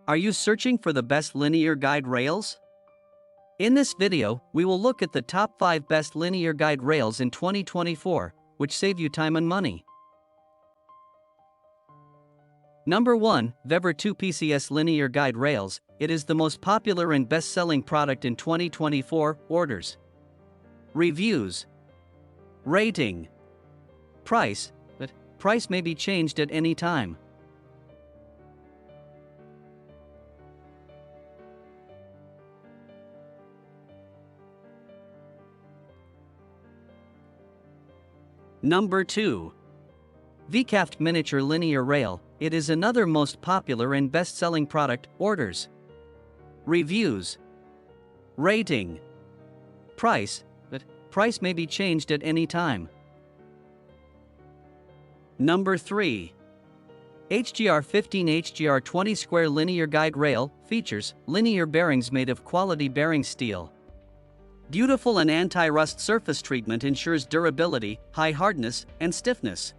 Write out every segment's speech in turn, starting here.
Are you searching for the best linear guide rails? In this video, we will look at the top 5 best linear guide rails in 2024, which save you time and money. Number 1, VEVOR 2 PCS Linear Guide Rails. It is the most popular and best-selling product in 2024. Orders, reviews, rating, price, but price may be changed at any time. Number 2. Veekaft Miniature Linear Rail. It is another most popular and best-selling product. Orders, reviews, rating, price, but price may be changed at any time. Number 3. HGR 15 HGR 20 Square Linear Guide Rail. Features linear bearings made of quality bearing steel. Beautiful and anti-rust surface treatment ensures durability, high hardness, and stiffness.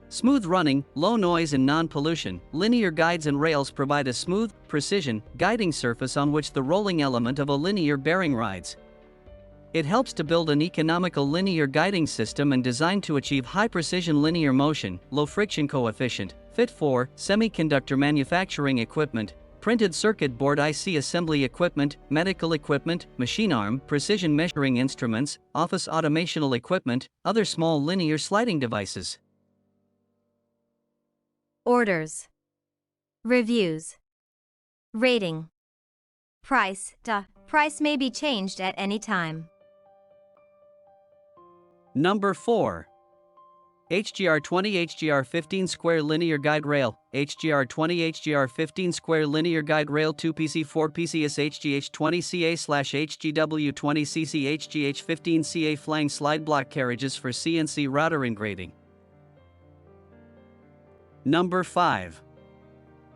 Smooth running, low noise and non-pollution, linear guides and rails provide a smooth, precision, guiding surface on which the rolling element of a linear bearing rides. It helps to build an economical linear guiding system and designed to achieve high-precision linear motion, low friction coefficient, fit for semiconductor manufacturing equipment, printed circuit board IC assembly equipment, medical equipment, machine arm, precision measuring instruments, office automational equipment, other small linear sliding devices. Orders, reviews, rating, price. Price may be changed at any time. Number 4. HGR 20 HGR 15 Square Linear Guide Rail. HGR 20 HGR 15 Square Linear Guide Rail 2 PC 4 PCS HGH 20 CA/HGW 20 CC HGH 15 CA Flang Slide Block Carriages for CNC router engraving. Number 5.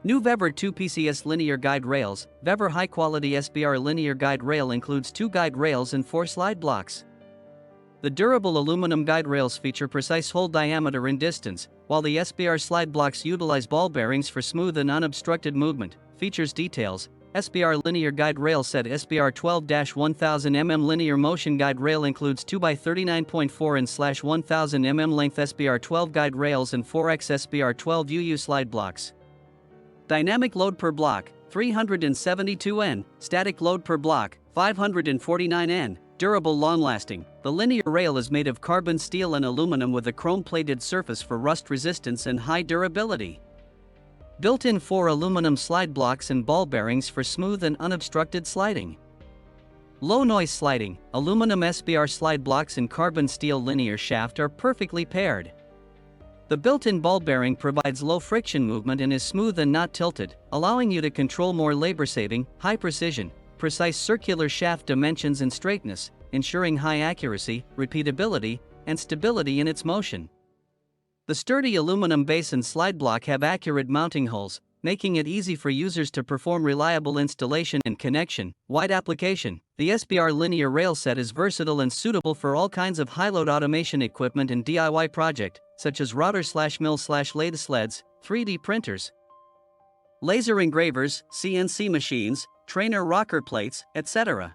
New VEVOR 2 PCS Linear Guide Rails. VEVOR High Quality SBR Linear Guide Rail includes 2 guide rails and 4 slide blocks. The durable aluminum guide rails feature precise hole diameter and distance, while the SBR slide blocks utilize ball bearings for smooth and unobstructed movement. Features details. SBR Linear Guide Rail Set SBR 12-1000 mm Linear Motion Guide Rail includes 2x39.4 and /1000 mm length SBR 12 guide rails and 4x SBR 12 UU slide blocks. Dynamic load per block, 372 N. Static load per block, 549 N. Durable, long-lasting. The linear rail is made of carbon steel and aluminum with a chrome-plated surface for rust resistance and high durability. Built-in 4 aluminum slide blocks and ball bearings for smooth and unobstructed sliding. Low noise sliding. Aluminum SBR slide blocks and carbon steel linear shaft are perfectly paired. The built-in ball bearing provides low friction movement and is smooth and not tilted, allowing you to control more labor-saving, high precision, precise circular shaft dimensions and straightness, ensuring high accuracy, repeatability, and stability in its motion. The sturdy aluminum base and slide block have accurate mounting holes, making it easy for users to perform reliable installation and connection. Wide application. The SBR linear rail set is versatile and suitable for all kinds of high-load automation equipment and DIY project, such as router/mill/lathe sleds, 3D printers, laser engravers, CNC machines, trainer rocker plates, etc.